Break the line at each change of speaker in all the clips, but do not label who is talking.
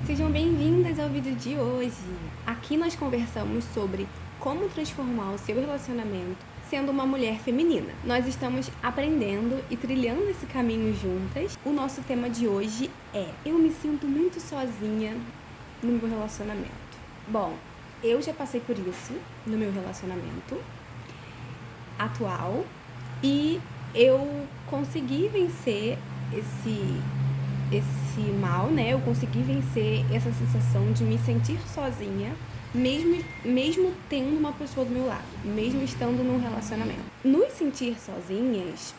Sejam bem-vindas ao vídeo de hoje. Aqui nós conversamos sobre como transformar o seu relacionamento sendo uma mulher feminina. Nós estamos aprendendo e trilhando esse caminho juntas. O nosso tema de hoje é: eu me sinto muito sozinha no meu relacionamento. Bom, eu já passei por isso no meu relacionamento atual e eu consegui vencer esse mal, né? Eu consegui vencer essa sensação de me sentir sozinha, mesmo tendo uma pessoa do meu lado, mesmo estando num relacionamento. Nos sentir sozinhas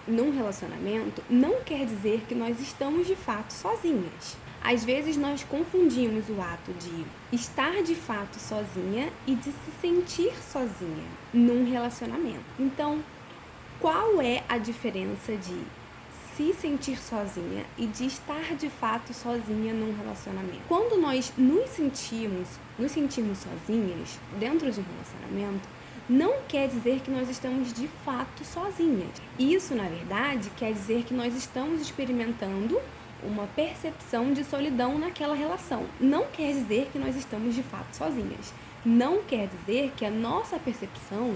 num relacionamento não quer dizer que nós estamos de fato sozinhas. Às vezes nós confundimos o ato de estar de fato sozinha e de se sentir sozinha num relacionamento. Então, qual é a diferença de se sentir sozinha e de estar de fato sozinha num relacionamento? Quando nós nos sentimos sozinhas dentro de um relacionamento, não quer dizer que nós estamos de fato sozinhas. Isso, na verdade, quer dizer que nós estamos experimentando uma percepção de solidão naquela relação. Não quer dizer que nós estamos de fato sozinhas. Não quer dizer que a nossa percepção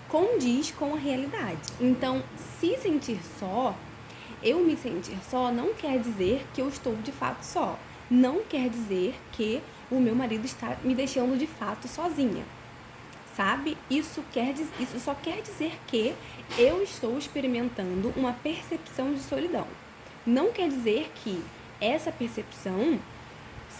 condiz com a realidade. Então, se sentir só, eu me sentir só, não quer dizer que eu estou de fato só. Não quer dizer que o meu marido está me deixando de fato sozinha. Sabe? Isso só quer dizer que eu estou experimentando uma percepção de solidão. Não quer dizer que essa percepção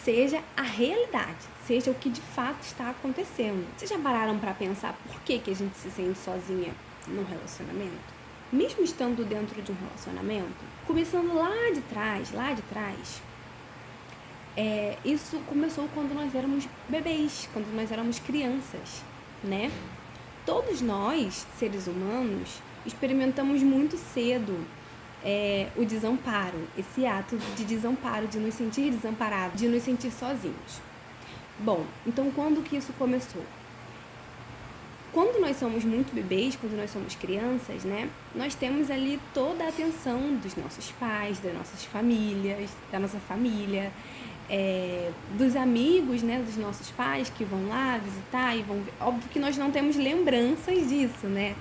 seja a realidade, seja o que de fato está acontecendo. Vocês já pararam para pensar por que a gente se sente sozinha no relacionamento? Mesmo estando dentro de um relacionamento, começando lá de trás, isso começou quando nós éramos bebês, quando nós éramos crianças, né? Todos nós, seres humanos, experimentamos muito cedo o desamparo, esse ato de desamparo, de nos sentir desamparados, de nos sentir sozinhos. Bom, então quando que isso começou? Quando nós somos muito bebês, quando nós somos crianças, né, nós temos ali toda a atenção dos nossos pais, das nossas famílias, da nossa família, dos amigos, né, dos nossos pais que vão lá visitar e vão ver. Óbvio que nós não temos lembranças disso, né,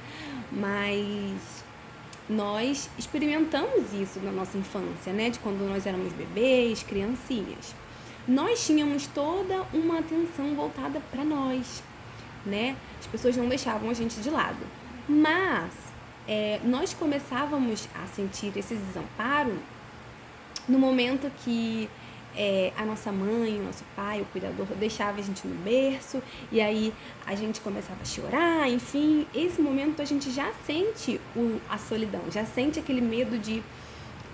mas nós experimentamos isso na nossa infância, né, de quando nós éramos bebês, criancinhas. Nós tínhamos toda uma atenção voltada para nós, né? As pessoas não deixavam a gente de lado. Mas nós começávamos a sentir esse desamparo no momento que a nossa mãe, o nosso pai, o cuidador deixava a gente no berço e aí a gente começava a chorar, enfim. Esse momento a gente já sente a solidão, já sente aquele medo de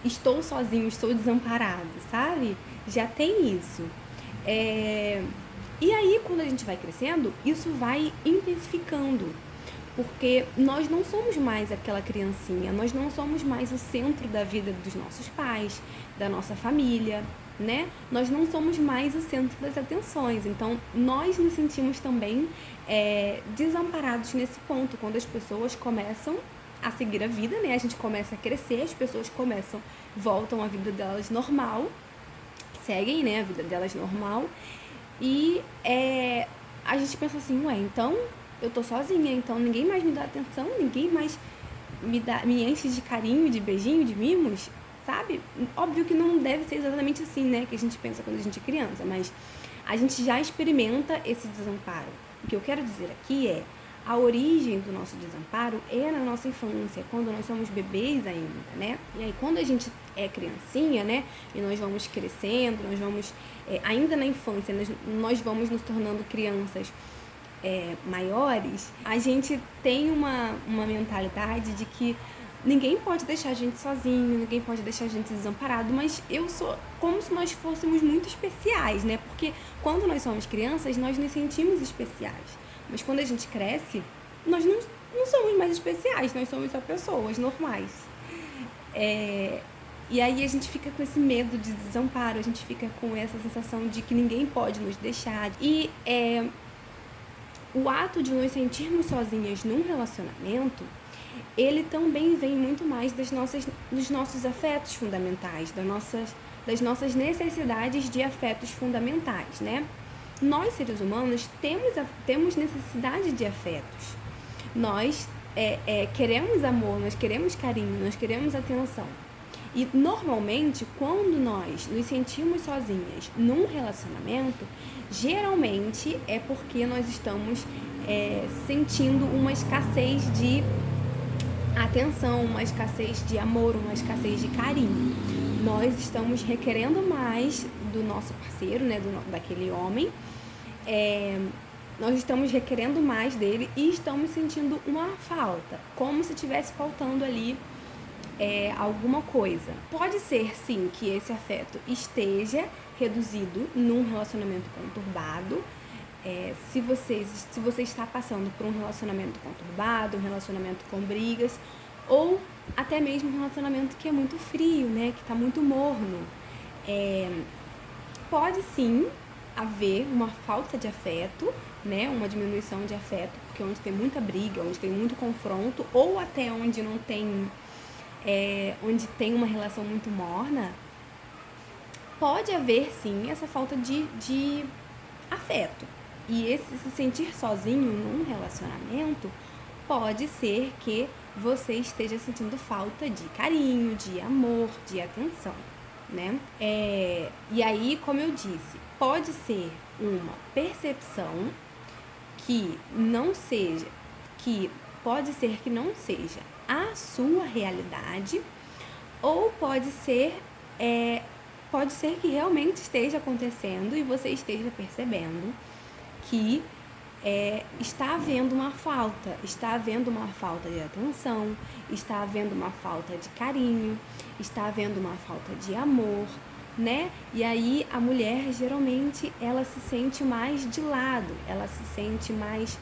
estou sozinho, estou desamparado, sabe? Já tem isso. E aí, quando a gente vai crescendo, isso vai intensificando, porque nós não somos mais aquela criancinha, nós não somos mais o centro da vida dos nossos pais, da nossa família, né? Nós não somos mais o centro das atenções, então nós nos sentimos também desamparados nesse ponto, quando as pessoas começam a seguir a vida, né? A gente começa a crescer, as pessoas voltam à vida delas normal, seguem, né, a vida delas normal. E a gente pensa assim, então eu tô sozinha, então ninguém mais me dá atenção, ninguém mais me enche de carinho, de beijinho, de mimos, sabe? Óbvio que não deve ser exatamente assim, né, que a gente pensa quando a gente é criança, mas a gente já experimenta esse desamparo. O que eu quero dizer aqui é: a origem do nosso desamparo é na nossa infância, quando nós somos bebês ainda, né? E aí, quando a gente é criancinha, né? E nós vamos crescendo, nós vamos... ainda na infância, nós vamos nos tornando crianças maiores, a gente tem uma mentalidade de que ninguém pode deixar a gente sozinho, ninguém pode deixar a gente desamparado, mas eu sou como se nós fôssemos muito especiais, né? Porque quando nós somos crianças, nós nos sentimos especiais. Mas quando a gente cresce, nós não somos mais especiais, nós somos só pessoas normais. E aí a gente fica com esse medo de desamparo, a gente fica com essa sensação de que ninguém pode nos deixar. E o ato de nos sentirmos sozinhas num relacionamento, ele também vem muito mais dos nossos afetos fundamentais, das nossas necessidades de afetos fundamentais, né? Nós, seres humanos, temos necessidade de afetos. Nós queremos amor, nós queremos carinho, nós queremos atenção. E, normalmente, quando nós nos sentimos sozinhas num relacionamento, geralmente é porque nós estamos sentindo uma escassez de atenção, uma escassez de amor, uma escassez de carinho. Nós estamos requerendo mais do nosso parceiro, né, daquele homem. Nós estamos requerendo mais dele e estamos sentindo uma falta, como se estivesse faltando ali alguma coisa. Pode ser, sim, que esse afeto esteja reduzido num relacionamento conturbado. Se você está passando por um relacionamento conturbado, um relacionamento com brigas, ou até mesmo um relacionamento que é muito frio, né, que está muito morno, pode sim haver uma falta de afeto, né, uma diminuição de afeto, porque onde tem muita briga, onde tem muito confronto, ou até onde não tem, onde tem uma relação muito morna, pode haver sim essa falta de afeto. E esse se sentir sozinho num relacionamento pode ser que você esteja sentindo falta de carinho, de amor, de atenção, né? E aí, como eu disse, pode ser uma percepção que pode ser que não seja a sua realidade, ou pode ser que realmente esteja acontecendo e você esteja percebendo que está havendo uma falta de atenção, está havendo uma falta de carinho, está havendo uma falta de amor, né? E aí a mulher, geralmente, ela se sente mais de lado, ela se sente mais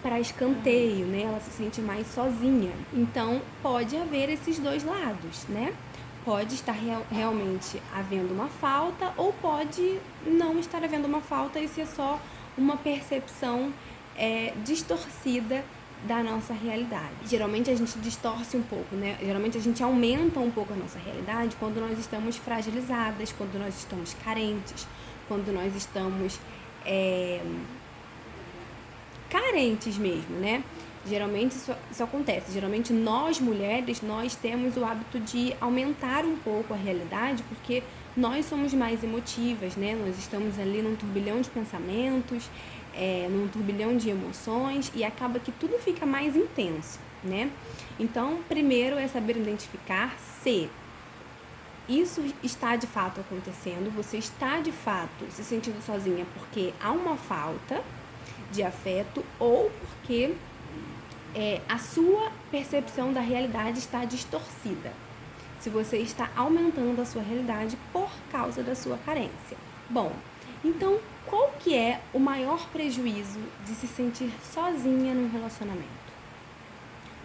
para escanteio, né? Ela se sente mais sozinha. Então, pode haver esses dois lados, né? Pode estar realmente havendo uma falta, ou pode não estar havendo uma falta e ser só uma percepção distorcida da nossa realidade. Geralmente a gente distorce um pouco, né? Geralmente a gente aumenta um pouco a nossa realidade quando nós estamos fragilizadas, quando nós estamos carentes, quando nós estamos carentes mesmo, né? Geralmente isso acontece. Geralmente nós, mulheres, nós temos o hábito de aumentar um pouco a realidade porque nós somos mais emotivas, né? Nós estamos ali num turbilhão de pensamentos, num turbilhão de emoções, e acaba que tudo fica mais intenso, né? Então, primeiro é saber identificar se isso está de fato acontecendo, você está de fato se sentindo sozinha porque há uma falta de afeto, ou porque a sua percepção da realidade está distorcida. Se você está aumentando a sua realidade por causa da sua carência. Bom, então qual que é o maior prejuízo de se sentir sozinha num relacionamento?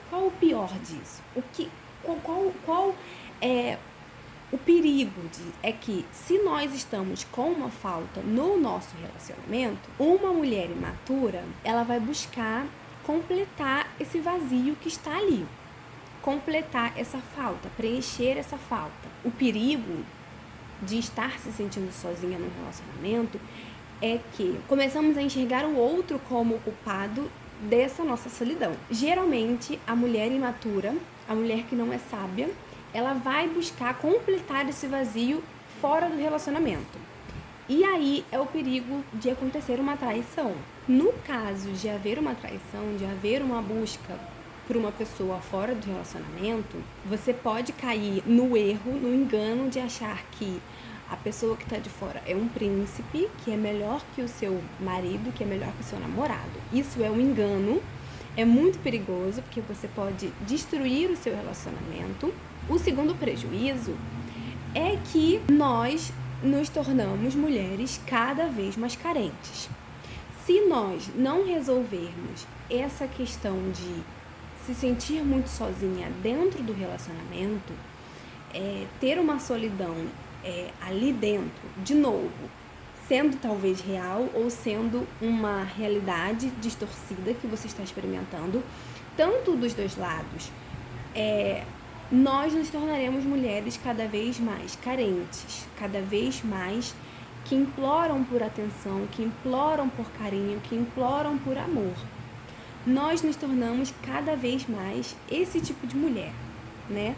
Qual o pior disso? Qual é o perigo é que, se nós estamos com uma falta no nosso relacionamento, uma mulher imatura, ela vai buscar completar esse vazio que está ali, completar essa falta, preencher essa falta. O perigo de estar se sentindo sozinha no relacionamento é que começamos a enxergar o outro como o culpado dessa nossa solidão. Geralmente, a mulher imatura, a mulher que não é sábia, ela vai buscar completar esse vazio fora do relacionamento. E aí é o perigo de acontecer uma traição. No caso de haver uma traição, de haver uma busca por uma pessoa fora do relacionamento, você pode cair no erro, no engano de achar que a pessoa que está de fora é um príncipe, que é melhor que o seu marido, que é melhor que o seu namorado. Isso é um engano, é muito perigoso, porque você pode destruir o seu relacionamento. O segundo prejuízo é que nós nos tornamos mulheres cada vez mais carentes. Se nós não resolvermos essa questão de se sentir muito sozinha dentro do relacionamento, ter uma solidão ali dentro, de novo, sendo talvez real ou sendo uma realidade distorcida que você está experimentando, tanto dos dois lados, nós nos tornaremos mulheres cada vez mais carentes, cada vez mais que imploram por atenção, que imploram por carinho, que imploram por amor. Nós nos tornamos cada vez mais esse tipo de mulher, né?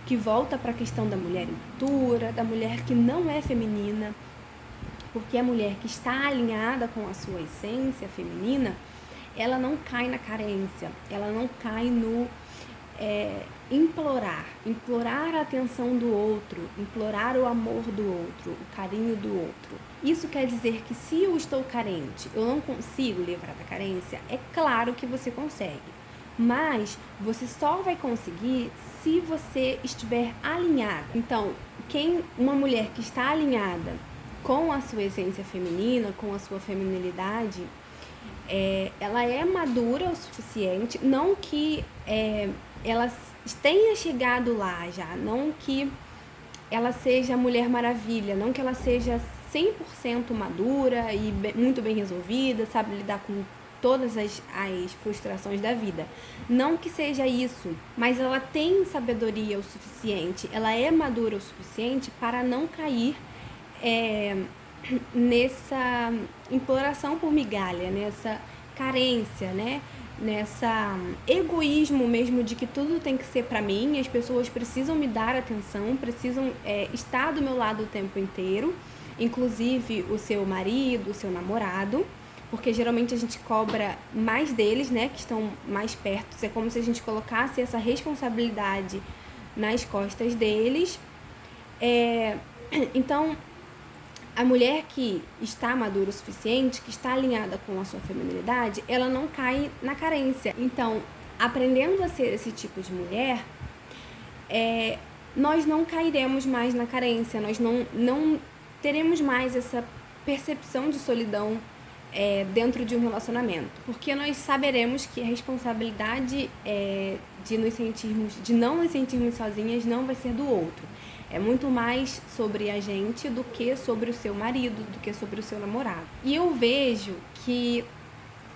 Que volta para a questão da mulher imatura, da mulher que não é feminina, porque a mulher que está alinhada com a sua essência feminina, ela não cai na carência, ela não cai no implorar a atenção do outro, implorar o amor do outro, o carinho do outro. Isso quer dizer que se eu estou carente, eu não consigo livrar da carência? É claro que você consegue, mas você só vai conseguir se você estiver alinhada. Então, uma mulher que está alinhada com a sua essência feminina, com a sua feminilidade, ela é madura o suficiente, não que ela tenha chegado lá já, não que ela seja a Mulher Maravilha, não que ela seja 100% madura e muito bem resolvida, sabe lidar com todas as frustrações da vida. Não que seja isso, mas ela tem sabedoria o suficiente, ela é madura o suficiente para não cair nessa imploração por migalha, nessa carência, né? Nessa egoísmo mesmo de que tudo tem que ser para mim, as pessoas precisam me dar atenção, precisam estar do meu lado o tempo inteiro, inclusive o seu marido, o seu namorado, porque geralmente a gente cobra mais deles, né, que estão mais perto, é como se a gente colocasse essa responsabilidade nas costas deles. Então, a mulher que está madura o suficiente, que está alinhada com a sua feminilidade, ela não cai na carência. Então, aprendendo a ser esse tipo de mulher, nós não cairemos mais na carência, nós não teremos mais essa percepção de solidão dentro de um relacionamento. Porque nós saberemos que a responsabilidade de não nos sentirmos sozinhas não vai ser do outro. É muito mais sobre a gente do que sobre o seu marido, do que sobre o seu namorado. E eu vejo que,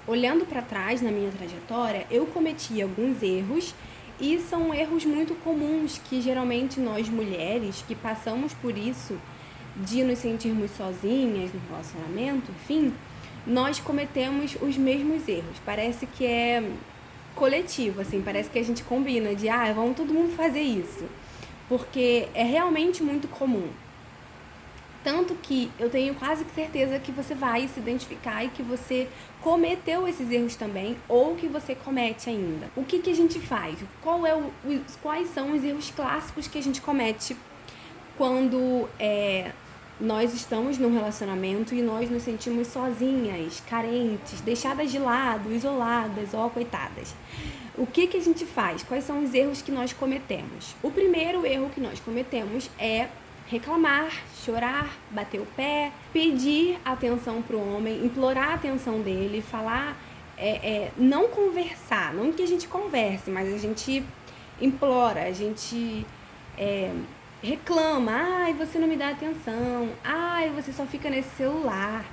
olhando para trás na minha trajetória, eu cometi alguns erros, e são erros muito comuns que geralmente nós mulheres que passamos por isso, de nos sentirmos sozinhas no relacionamento, enfim, nós cometemos os mesmos erros. Parece que é coletivo, assim, parece que a gente combina de, vamos todo mundo fazer isso. Porque é realmente muito comum. Tanto que eu tenho quase certeza que você vai se identificar e que você cometeu esses erros também, ou que você comete ainda. O que a gente faz? Quais são os erros clássicos que a gente comete quando nós estamos num relacionamento e nós nos sentimos sozinhas, carentes, deixadas de lado, isoladas, coitadas? O que a gente faz? Quais são os erros que nós cometemos? O primeiro erro que nós cometemos é reclamar, chorar, bater o pé, pedir atenção pro homem, implorar a atenção dele, falar, não conversar, não que a gente converse, mas a gente implora, a gente reclama, você não me dá atenção, você só fica nesse celular,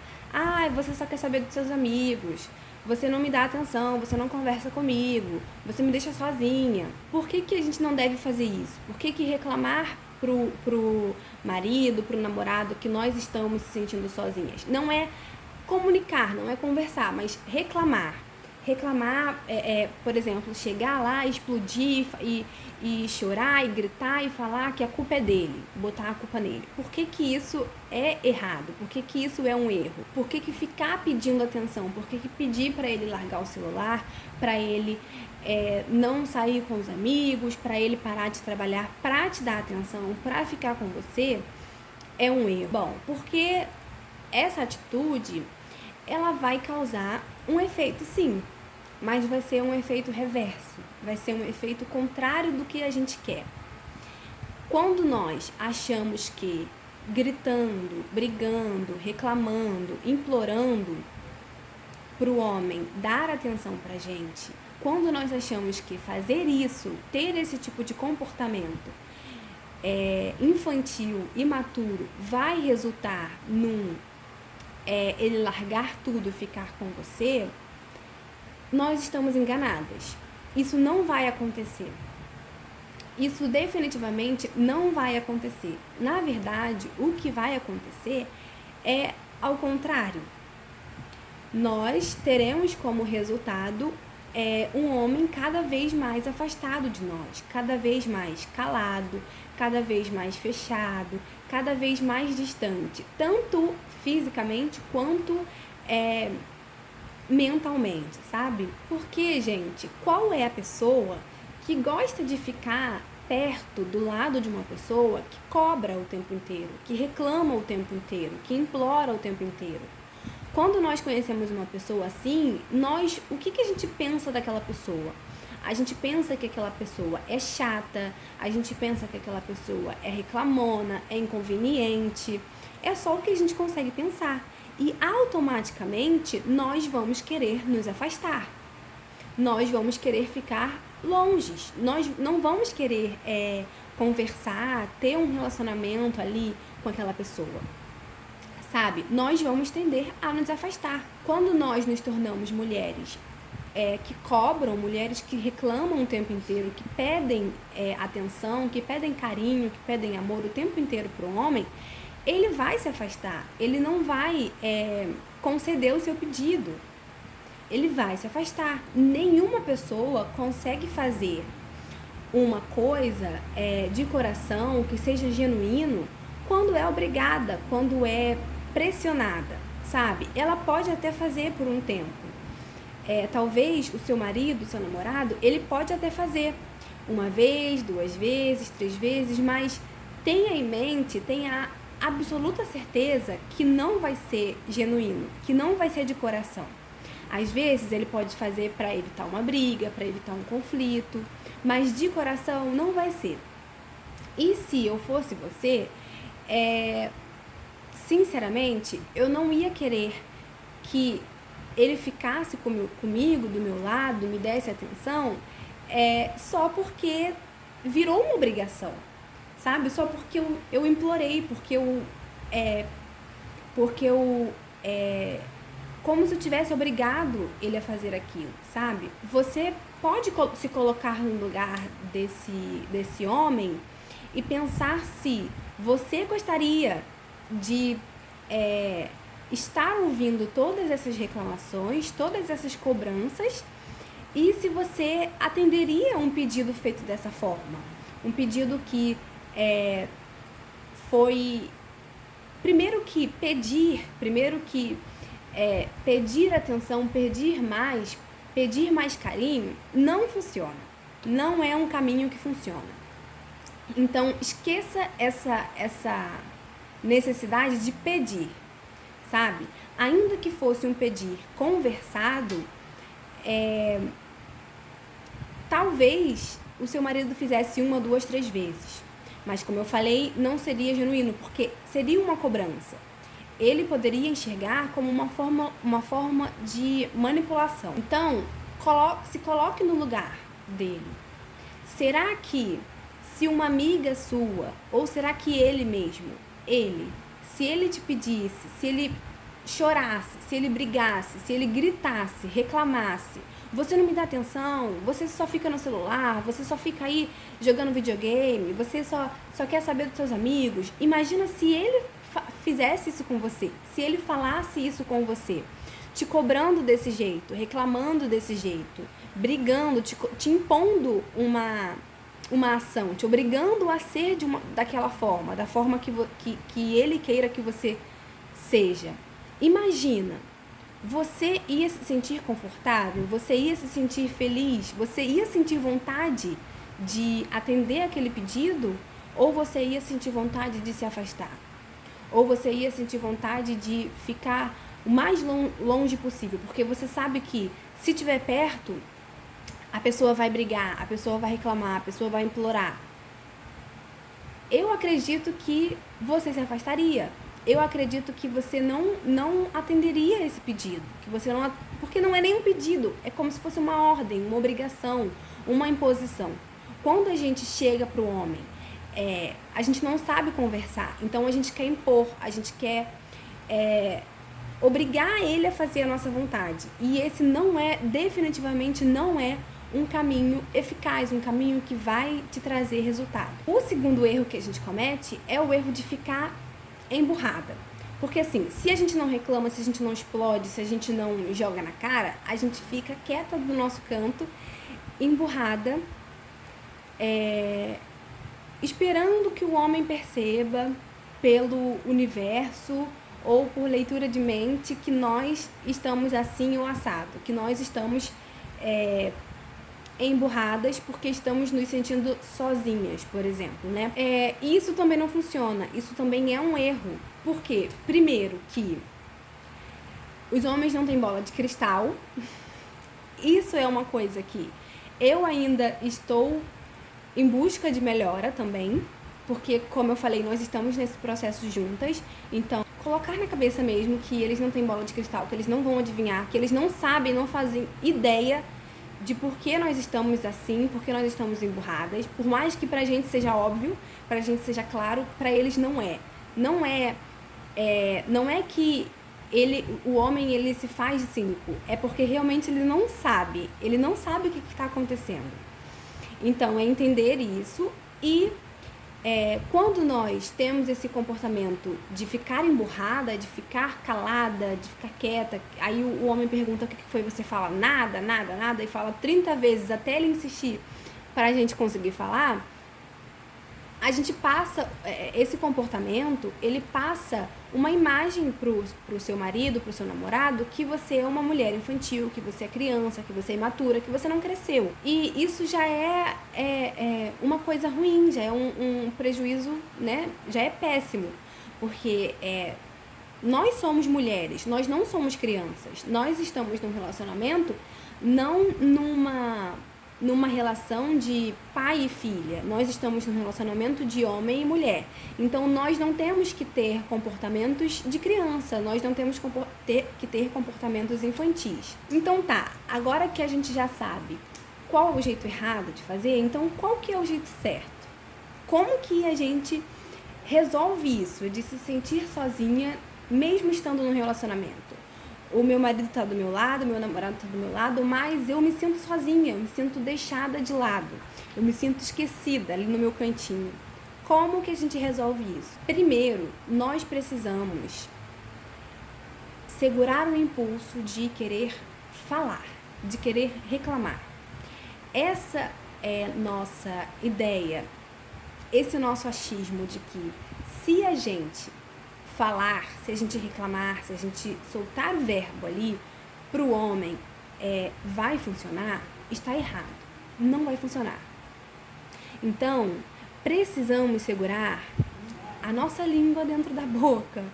você só quer saber dos seus amigos, você não me dá atenção, você não conversa comigo, você me deixa sozinha. Por que a gente não deve fazer isso? Por que reclamar pro marido, pro namorado que nós estamos se sentindo sozinhas? Não é comunicar, não é conversar, mas reclamar. Reclamar, por exemplo, chegar lá, explodir e chorar e gritar e falar que a culpa é dele, botar a culpa nele. Por que isso é errado? Por que isso é um erro? Por que ficar pedindo atenção? Por que pedir para ele largar o celular, para ele não sair com os amigos, para ele parar de trabalhar, para te dar atenção, para ficar com você, é um erro? Bom, porque essa atitude, ela vai causar um efeito, sim, mas vai ser um efeito reverso, vai ser um efeito contrário do que a gente quer. Quando nós achamos que gritando, brigando, reclamando, implorando para o homem dar atenção pra gente, quando nós achamos que fazer isso, ter esse tipo de comportamento infantil, imaturo, vai resultar num ele largar tudo e ficar com você, nós estamos enganadas. Isso não vai acontecer. Isso definitivamente não vai acontecer. Na verdade, o que vai acontecer é ao contrário. Nós teremos como resultado um homem cada vez mais afastado de nós, cada vez mais calado, cada vez mais fechado, cada vez mais distante, tanto fisicamente quanto mentalmente, sabe? Porque, gente, qual é a pessoa que gosta de ficar perto, do lado de uma pessoa que cobra o tempo inteiro, que reclama o tempo inteiro, que implora o tempo inteiro? Quando nós conhecemos uma pessoa assim, o que a gente pensa daquela pessoa? A gente pensa que aquela pessoa é chata, a gente pensa que aquela pessoa é reclamona, é inconveniente. É só o que a gente consegue pensar. E automaticamente nós vamos querer nos afastar. Nós vamos querer ficar longe. Nós não vamos querer conversar, ter um relacionamento ali com aquela pessoa. Sabe? Nós vamos tender a nos afastar. Quando nós nos tornamos mulheres que cobram, mulheres que reclamam o tempo inteiro, que pedem atenção, que pedem carinho, que pedem amor o tempo inteiro para o homem, ele vai se afastar. Ele não vai conceder o seu pedido. Ele vai se afastar. Nenhuma pessoa consegue fazer uma coisa de coração, que seja genuíno, quando é obrigada, quando é pressionada, sabe? Ela pode até fazer por um tempo. Talvez o seu marido, o seu namorado, ele pode até fazer uma vez, 2 vezes, 3 vezes, mas tenha em mente, tenha a absoluta certeza que não vai ser genuíno, que não vai ser de coração. Às vezes ele pode fazer para evitar uma briga, para evitar um conflito, mas de coração não vai ser. E se eu fosse você, sinceramente, eu não ia querer que ele ficasse comigo, do meu lado, me desse atenção, só porque virou uma obrigação, sabe? Só porque eu implorei, porque como se eu tivesse obrigado ele a fazer aquilo, sabe? Você pode se colocar no lugar desse homem e pensar se você gostaria de estar ouvindo todas essas reclamações, todas essas cobranças, e se você atenderia um pedido feito dessa forma. Um pedido que foi, primeiro que pedir atenção, pedir mais carinho, não funciona. Não é um caminho que funciona. Então, esqueça essa necessidade de pedir, sabe? Ainda que fosse um pedir conversado, talvez o seu marido fizesse 1, 2, 3 vezes. Mas, como eu falei, não seria genuíno, porque seria uma cobrança. Ele poderia enxergar como uma forma de manipulação. Então, se coloque no lugar dele. Será que, se uma amiga sua, ou será que ele mesmo, se ele te pedisse, se ele chorasse, se ele brigasse, se ele gritasse, reclamasse, você não me dá atenção, você só fica no celular, você só fica aí jogando videogame, você só quer saber dos seus amigos. Imagina se ele fizesse isso com você, se ele falasse isso com você, te cobrando desse jeito, reclamando desse jeito, brigando, te impondo uma ação, te obrigando a ser daquela forma, da forma que ele queira que você seja. Imagina, você ia se sentir confortável, você ia se sentir feliz, você ia sentir vontade de atender aquele pedido, ou você ia sentir vontade de se afastar? Ou você ia sentir vontade de ficar o mais longe possível, porque você sabe que, se estiver perto, a pessoa vai brigar, a pessoa vai reclamar, a pessoa vai implorar. Eu acredito que você se afastaria. Eu acredito que você não atenderia esse pedido. Porque não é nem um pedido, é como se fosse uma ordem, uma obrigação, uma imposição. Quando a gente chega para o homem, a gente não sabe conversar, então a gente quer impor, a gente quer obrigar ele a fazer a nossa vontade. E esse definitivamente não é um caminho eficaz, um caminho que vai te trazer resultado. O segundo erro que a gente comete é o erro de ficar emburrada. Porque assim, se a gente não reclama, se a gente não explode, se a gente não joga na cara, a gente fica quieta do nosso canto, emburrada, esperando que o homem perceba pelo universo ou por leitura de mente que nós estamos assim ou assado, que nós estamos emburradas porque estamos nos sentindo sozinhas, por exemplo, né? Isso também não funciona, isso também é um erro. Por quê? Primeiro que os homens não têm bola de cristal. Isso é uma coisa que eu ainda estou em busca de melhora também, porque, como eu falei, nós estamos nesse processo juntas. Então, colocar na cabeça mesmo que eles não têm bola de cristal, que eles não vão adivinhar, que eles não sabem, não fazem ideia de por que nós estamos assim, por que nós estamos emburradas. Por mais que pra gente seja óbvio, pra gente seja claro, pra eles não é. Não é que o homem ele se faz de cínico, é porque realmente ele não sabe o que está acontecendo. Então, é entender isso e quando nós temos esse comportamento de ficar emburrada, de ficar calada, de ficar quieta, aí o homem pergunta o que foi, você fala nada, nada, nada, e fala 30 vezes até ele insistir para a gente conseguir falar, a gente passa, esse comportamento, ele passa uma imagem pro seu marido, pro seu namorado, que você é uma mulher infantil, que você é criança, que você é imatura, que você não cresceu. E isso já é uma coisa ruim, já é um prejuízo, né? Já é péssimo, porque nós somos mulheres, nós não somos crianças. Nós estamos num relacionamento, não numa relação de pai e filha. Nós estamos num relacionamento de homem e mulher. Então, nós não temos que ter comportamentos de criança. Nós não temos que ter comportamentos infantis. Então, tá. Agora que a gente já sabe qual é o jeito errado de fazer, então, qual que é o jeito certo? Como que a gente resolve isso de se sentir sozinha, mesmo estando num relacionamento? O meu marido tá do meu lado, meu namorado tá do meu lado, mas eu me sinto sozinha, eu me sinto deixada de lado, eu me sinto esquecida ali no meu cantinho. Como que a gente resolve isso? Primeiro, nós precisamos segurar o impulso de querer falar, de querer reclamar. Essa é nossa ideia, esse nosso achismo de que se a gente falar, se a gente reclamar, se a gente soltar o verbo ali pro homem vai funcionar, está errado. Não vai funcionar. Então, precisamos segurar a nossa língua dentro da boca.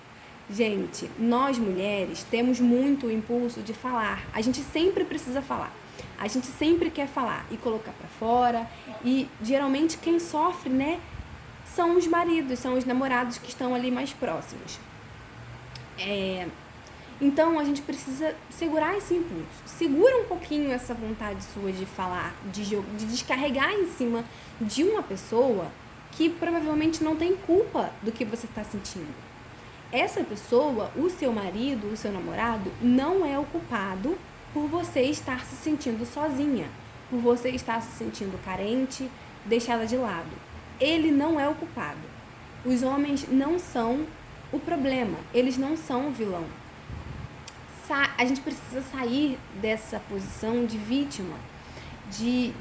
Gente, nós mulheres temos muito o impulso de falar. A gente sempre precisa falar. A gente sempre quer falar e colocar pra fora. E geralmente quem sofre, né, são os maridos, são os namorados que estão ali mais próximos. Então, a gente precisa segurar esse impulso. Segura um pouquinho essa vontade sua de falar, de descarregar em cima de uma pessoa que provavelmente não tem culpa do que você está sentindo. Essa pessoa, o seu marido, o seu namorado, não é o culpado por você estar se sentindo sozinha, por você estar se sentindo carente, deixada de lado. Ele não é o culpado. Os homens não são o problema, eles não são o vilão. A gente precisa sair dessa posição de vítima, de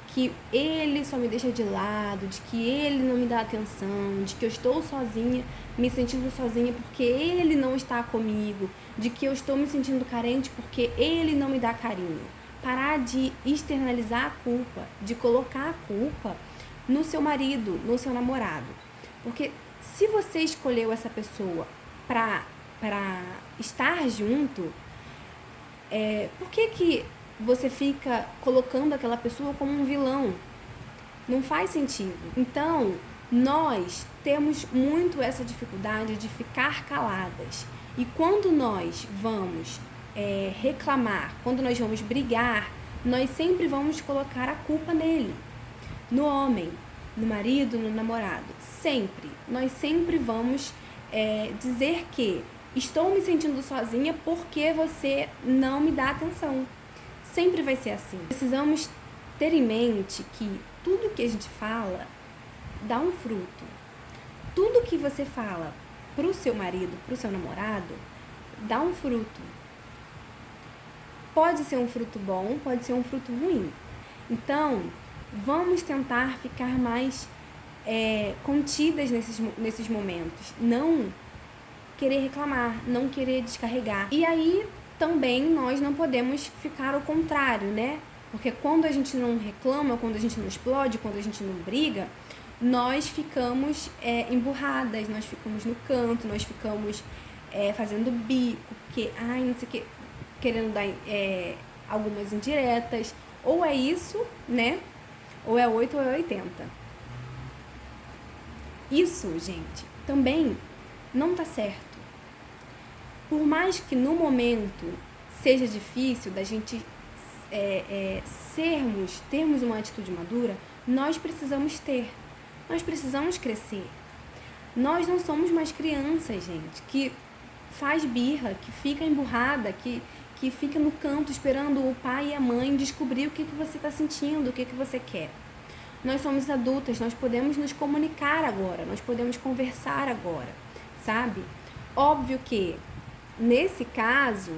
que ele só me deixa de lado, de que ele não me dá atenção, de que eu estou sozinha, me sentindo sozinha porque ele não está comigo, de que eu estou me sentindo carente porque ele não me dá carinho. Parar de externalizar a culpa, de colocar a culpa no seu marido, no seu namorado. Porque se você escolheu essa pessoa para estar junto, por que você fica colocando aquela pessoa como um vilão? Não faz sentido. Então, nós temos muito essa dificuldade de ficar caladas. E quando nós vamos reclamar, quando nós vamos brigar, nós sempre vamos colocar a culpa nele, no homem, no marido, no namorado. Sempre. Nós sempre vamos dizer que estou me sentindo sozinha porque você não me dá atenção. Sempre vai ser assim. Precisamos ter em mente que tudo que a gente fala dá um fruto. Tudo que você fala pro seu marido, pro seu namorado, dá um fruto. Pode ser um fruto bom, pode ser um fruto ruim. Então, vamos tentar ficar mais contidas nesses momentos. Não querer reclamar, não querer descarregar. E aí, também, nós não podemos ficar ao contrário, né? Porque quando a gente não reclama, quando a gente não explode, quando a gente não briga, nós ficamos emburradas, nós ficamos no canto, nós ficamos fazendo bico, porque, não sei o que, querendo dar algumas indiretas. Ou é isso, né? Ou é 8 ou é 80. Isso, gente, também não tá certo. Por mais que no momento seja difícil da gente termos uma atitude madura, nós precisamos crescer. Nós não somos mais crianças, gente, que faz birra, que fica emburrada, que fica no canto esperando o pai e a mãe descobrir o que você está sentindo, o que você quer. Nós somos adultas, nós podemos nos comunicar agora, nós podemos conversar agora, sabe? Óbvio que, nesse caso,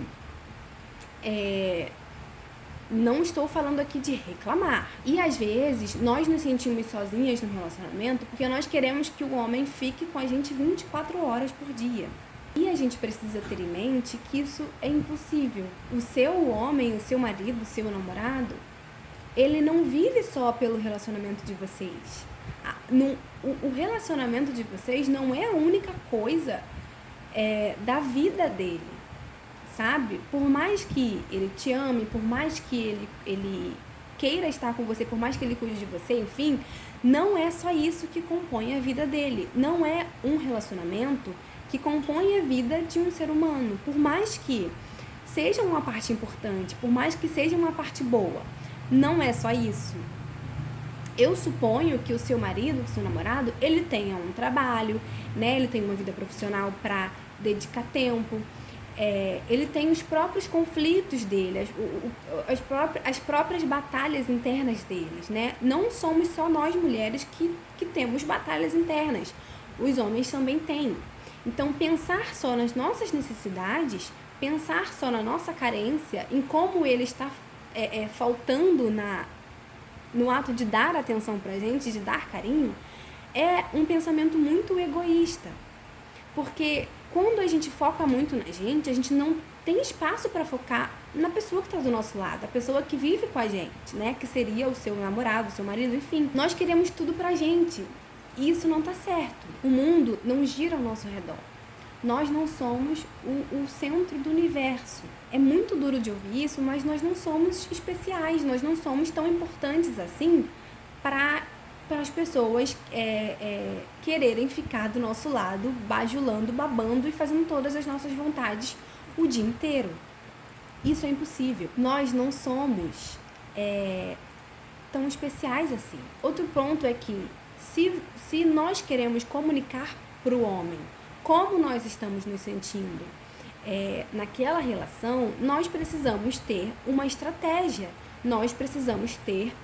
não estou falando aqui de reclamar. E, às vezes, nós nos sentimos sozinhas no relacionamento porque nós queremos que o homem fique com a gente 24 horas por dia. E a gente precisa ter em mente que isso é impossível. O seu homem, o seu marido, o seu namorado, ele não vive só pelo relacionamento de vocês. O relacionamento de vocês não é a única coisa da vida dele, sabe? Por mais que ele te ame, por mais que ele queira estar com você, por mais que ele cuide de você, enfim, não é só isso que compõe a vida dele. Não é um relacionamento que compõe a vida de um ser humano. Por mais que seja uma parte importante, por mais que seja uma parte boa, não é só isso. Eu suponho que o seu marido, o seu namorado, ele tenha um trabalho, né? Ele tem uma vida profissional para dedicar tempo. Ele tem os próprios conflitos dele, as próprias batalhas internas deles, né? Não somos só nós mulheres que temos batalhas internas. Os homens também têm. Então, pensar só nas nossas necessidades, pensar só na nossa carência, em como ele está faltando no ato de dar atenção pra gente, de dar carinho, é um pensamento muito egoísta. Porque quando a gente foca muito na gente, a gente não tem espaço para focar na pessoa que está do nosso lado, a pessoa que vive com a gente, né? Que seria o seu namorado, o seu marido, enfim. Nós queremos tudo pra gente. E isso não tá certo. O mundo não gira ao nosso redor. Nós não somos o centro do universo. É muito duro de ouvir isso, mas nós não somos especiais, nós não somos tão importantes assim para as pessoas quererem ficar do nosso lado, bajulando, babando e fazendo todas as nossas vontades o dia inteiro. Isso é impossível. Nós não somos tão especiais assim. Outro ponto é que se nós queremos comunicar para o homem como nós estamos nos sentindo naquela relação, nós precisamos ter uma estratégia, nós precisamos ter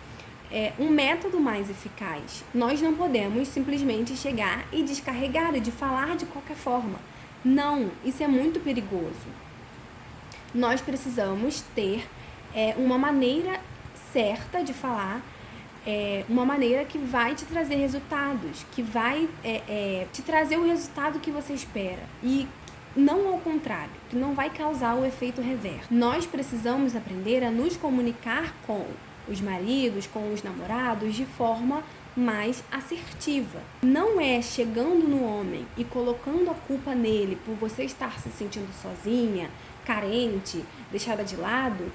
um método mais eficaz. Nós não podemos simplesmente chegar e descarregar e de falar de qualquer forma. Não, isso é muito perigoso. Nós precisamos ter uma maneira certa de falar, uma maneira que vai te trazer resultados, que vai te trazer o resultado que você espera e não ao contrário, que não vai causar o efeito reverso. Nós precisamos aprender a nos comunicar com os maridos, com os namorados de forma mais assertiva. Não é chegando no homem e colocando a culpa nele por você estar se sentindo sozinha, carente, deixada de lado.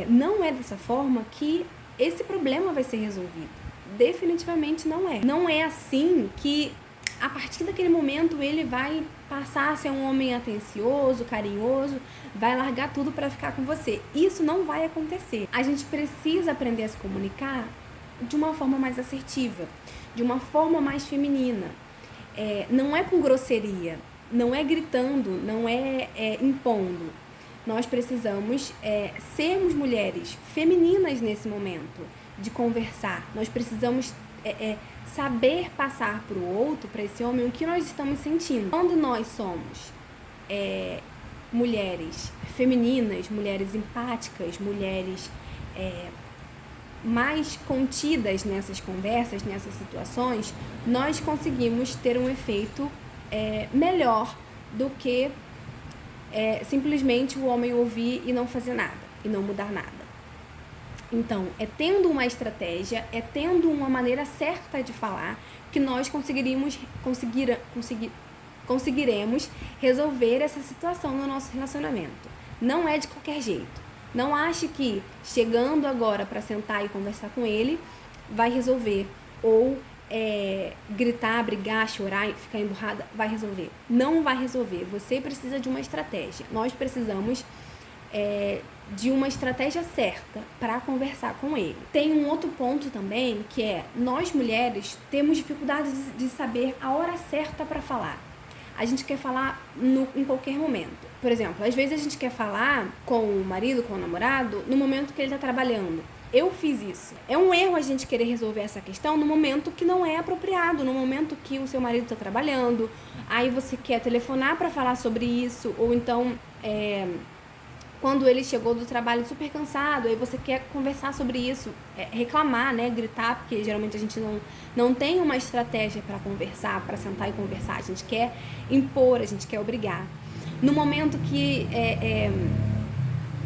Não é dessa forma que esse problema vai ser resolvido. Definitivamente não é. Não é assim que, a partir daquele momento, ele vai passar a ser um homem atencioso, carinhoso, vai largar tudo para ficar com você. Isso não vai acontecer. A gente precisa aprender a se comunicar de uma forma mais assertiva, de uma forma mais feminina. Não é com grosseria, não é gritando, não é impondo. Nós precisamos sermos mulheres femininas nesse momento de conversar. Nós precisamos saber passar para o outro, para esse homem, o que nós estamos sentindo. Quando nós somos mulheres femininas, mulheres empáticas, mulheres mais contidas nessas conversas, nessas situações, nós conseguimos ter um efeito melhor do que simplesmente o homem ouvir e não fazer nada, e não mudar nada. Então, tendo uma estratégia, tendo uma maneira certa de falar, que nós conseguiremos resolver essa situação no nosso relacionamento. Não é de qualquer jeito. Não ache que chegando agora para sentar e conversar com ele vai resolver. Ou gritar, brigar, chorar, ficar emburrada, vai resolver. Não vai resolver. Você precisa de uma estratégia. Nós precisamos de uma estratégia certa para conversar com ele. Tem um outro ponto também, que nós mulheres temos dificuldade de saber a hora certa para falar. A gente quer falar em qualquer momento. Por exemplo, às vezes a gente quer falar com o marido, com o namorado, no momento que ele está trabalhando. Eu fiz isso. É um erro a gente querer resolver essa questão no momento que não é apropriado, no momento que o seu marido está trabalhando, aí você quer telefonar para falar sobre isso, ou então quando ele chegou do trabalho super cansado, aí você quer conversar sobre isso, reclamar, né, gritar, porque geralmente a gente não tem uma estratégia para conversar, para sentar e conversar, a gente quer impor, a gente quer obrigar. No momento que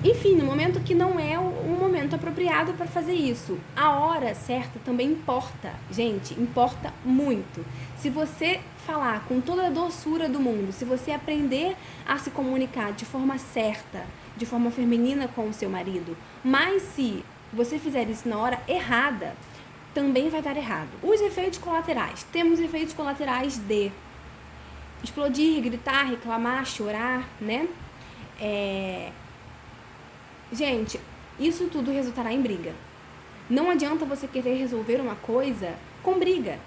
enfim, no momento que não é o momento apropriado para fazer isso. A hora certa também importa, gente, importa muito. Se você falar com toda a doçura do mundo, se você aprender a se comunicar de forma certa, de forma feminina com o seu marido, mas se você fizer isso na hora errada, também vai dar errado. Os efeitos colaterais. Temos efeitos colaterais de explodir, gritar, reclamar, chorar, né? Gente, isso tudo resultará em briga. Não adianta você querer resolver uma coisa com briga.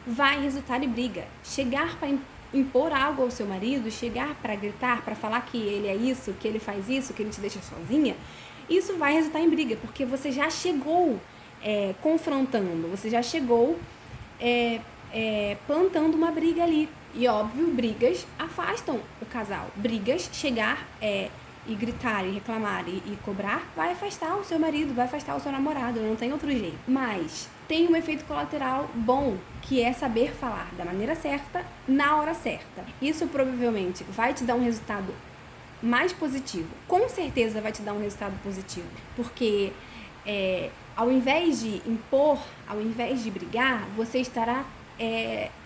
Vai resultar em briga. Chegar para impor algo ao seu marido, chegar para gritar, para falar que ele é isso, que ele faz isso, que ele te deixa sozinha, isso vai resultar em briga, porque você já chegou confrontando, você já chegou plantando uma briga ali. E óbvio, brigas afastam o casal. Brigas, chegar e gritar, e reclamar, e cobrar, vai afastar o seu marido, vai afastar o seu namorado, não tem outro jeito. Mas tem um efeito colateral bom, que é saber falar da maneira certa, na hora certa. Isso provavelmente vai te dar um resultado mais positivo. Com certeza vai te dar um resultado positivo, porque ao invés de impor, ao invés de brigar, você estará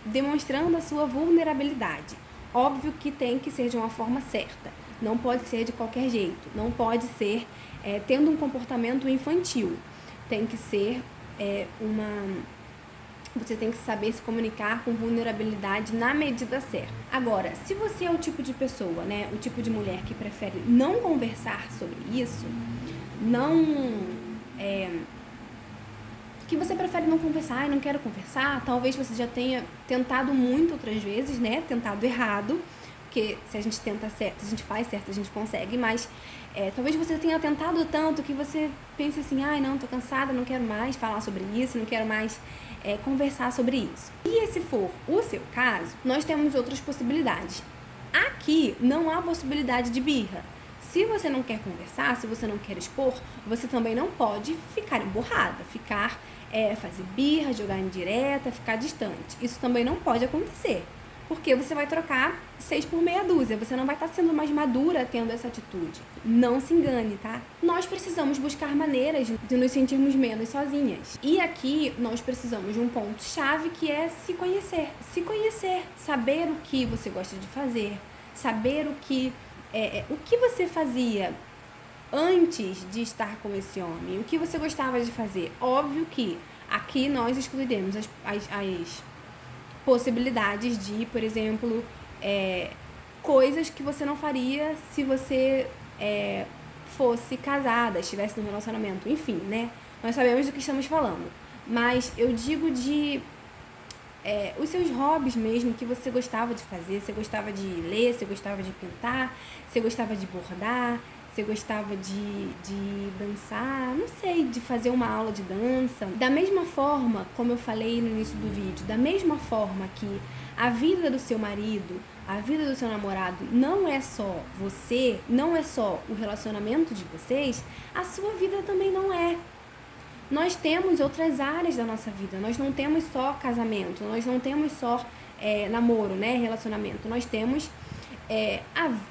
demonstrando a sua vulnerabilidade. Óbvio que tem que ser de uma forma certa. Não pode ser de qualquer jeito. Não pode ser tendo um comportamento infantil. Tem que ser você tem que saber se comunicar com vulnerabilidade na medida certa. Agora, se você é o tipo de pessoa, né, o tipo de mulher que prefere não conversar sobre isso, que você prefere não conversar e não quero conversar, talvez você já tenha tentado muito outras vezes, né, tentado errado, porque se a gente tenta certo, se a gente faz certo, a gente consegue, mas talvez você tenha tentado tanto que você pense assim, não, tô cansada, não quero mais falar sobre isso, não quero mais conversar sobre isso. E se for o seu caso, nós temos outras possibilidades. Aqui não há possibilidade de birra. Se você não quer conversar, se você não quer expor, você também não pode ficar emburrada, fazer birra, jogar indireta, ficar distante. Isso também não pode acontecer, porque você vai trocar 6 por meia dúzia, você não vai estar sendo mais madura tendo essa atitude. Não se engane, tá? Nós precisamos buscar maneiras de nos sentirmos menos sozinhas. E aqui nós precisamos de um ponto-chave, que é se conhecer. Se conhecer, saber o que você gosta de fazer, saber o que você fazia antes de estar com esse homem, o que você gostava de fazer. Óbvio que aqui nós excluiremos as possibilidades de, por exemplo, coisas que você não faria se você fosse casada, estivesse no relacionamento, enfim, né? Nós sabemos do que estamos falando. Mas eu digo de os seus hobbies mesmo, que você gostava de fazer. Você gostava de ler, você gostava de pintar, você gostava de bordar, você gostava de dançar, não sei, de fazer uma aula de dança. Da mesma forma, como eu falei no início do vídeo, da mesma forma que a vida do seu marido, a vida do seu namorado não é só você, não é só o relacionamento de vocês, a sua vida também não é. Nós temos outras áreas da nossa vida, nós não temos só casamento, nós não temos só namoro, né, relacionamento, nós temos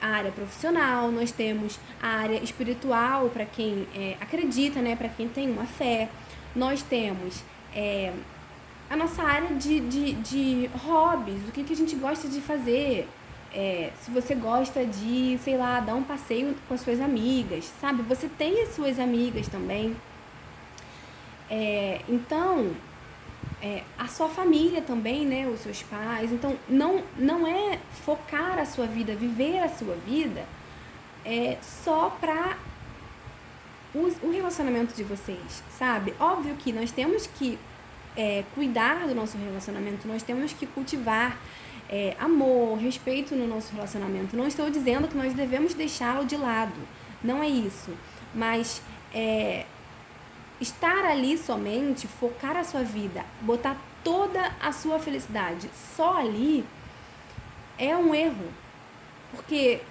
a área profissional, nós temos a área espiritual para quem acredita, né, para quem tem uma fé, nós temos a nossa área de hobbies, o que a gente gosta de fazer, se você gosta de, sei lá, dar um passeio com as suas amigas, sabe, você tem as suas amigas também. Então, a sua família também, né, os seus pais. Então, não é focar a sua vida, viver a sua vida só para o relacionamento de vocês, sabe? Óbvio que nós temos que cuidar do nosso relacionamento, nós temos que cultivar amor, respeito no nosso relacionamento. Não estou dizendo que nós devemos deixá-lo de lado, não é isso, mas estar ali somente, focar a sua vida, botar toda a sua felicidade só ali é um erro, porque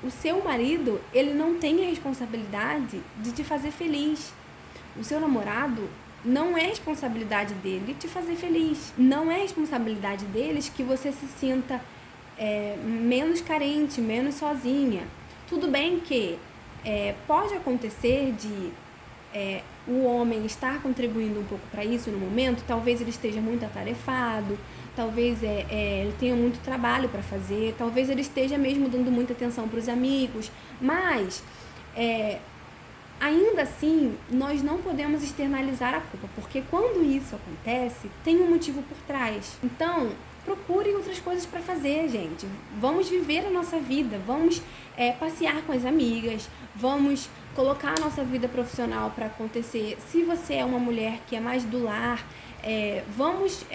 o seu marido, ele não tem a responsabilidade de te fazer feliz. O seu namorado não é responsabilidade dele te fazer feliz. Não é responsabilidade deles que você se sinta menos carente, menos sozinha. Tudo bem que pode acontecer de o homem estar contribuindo um pouco para isso no momento, talvez ele esteja muito atarefado, talvez ele tenha muito trabalho para fazer, talvez ele esteja mesmo dando muita atenção para os amigos, mas ainda assim nós não podemos externalizar a culpa, porque quando isso acontece, tem um motivo por trás. Então, procurem outras coisas para fazer, gente. Vamos viver a nossa vida, vamos passear com as amigas, vamos colocar a nossa vida profissional para acontecer. Se você é uma mulher que é mais do lar, vamos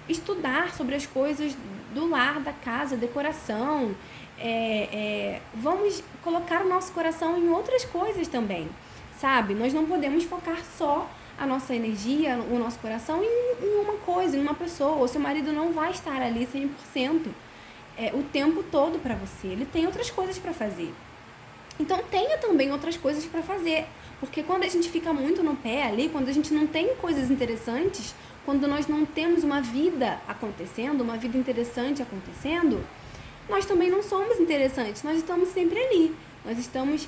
estudar sobre as coisas do lar, da casa, decoração. Vamos colocar o nosso coração em outras coisas também, sabe? Nós não podemos focar só a nossa energia, o nosso coração em uma coisa, em uma pessoa. O seu marido não vai estar ali 100% o tempo todo para você. Ele tem outras coisas para fazer. Então, tenha também outras coisas para fazer. Porque quando a gente fica muito no pé ali, quando a gente não tem coisas interessantes, quando nós não temos uma vida acontecendo, uma vida interessante acontecendo, nós também não somos interessantes. Nós estamos sempre ali. Nós estamos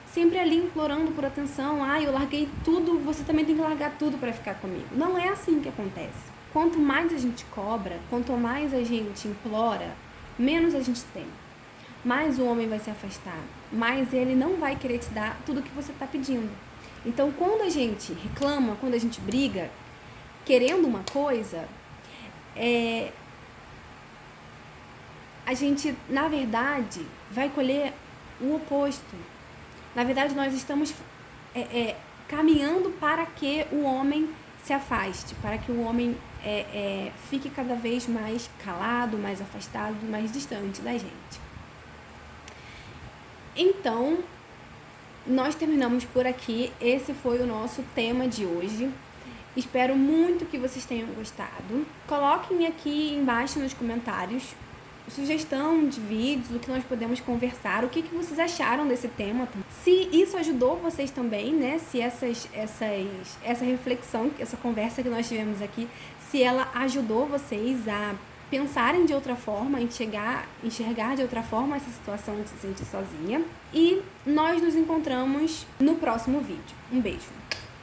sempre ali implorando por atenção. Eu larguei tudo, você também tem que largar tudo para ficar comigo. Não é assim que acontece. Quanto mais a gente cobra, quanto mais a gente implora, menos a gente tem. Mais o homem vai se afastar, mais ele não vai querer te dar tudo o que você está pedindo. Então, quando a gente reclama, quando a gente briga, querendo uma coisa, a gente, na verdade, vai colher o oposto. Na verdade, nós estamos caminhando para que o homem se afaste, para que o homem fique cada vez mais calado, mais afastado, mais distante da gente. Então, nós terminamos por aqui. Esse foi o nosso tema de hoje. Espero muito que vocês tenham gostado. Coloquem aqui embaixo nos comentários sugestão de vídeos, do que nós podemos conversar, o que vocês acharam desse tema. Se isso ajudou vocês também, né? Se essa reflexão, essa conversa que nós tivemos aqui, se ela ajudou vocês a pensarem de outra forma, enxergar de outra forma essa situação de se sentir sozinha. E nós nos encontramos no próximo vídeo. Um beijo!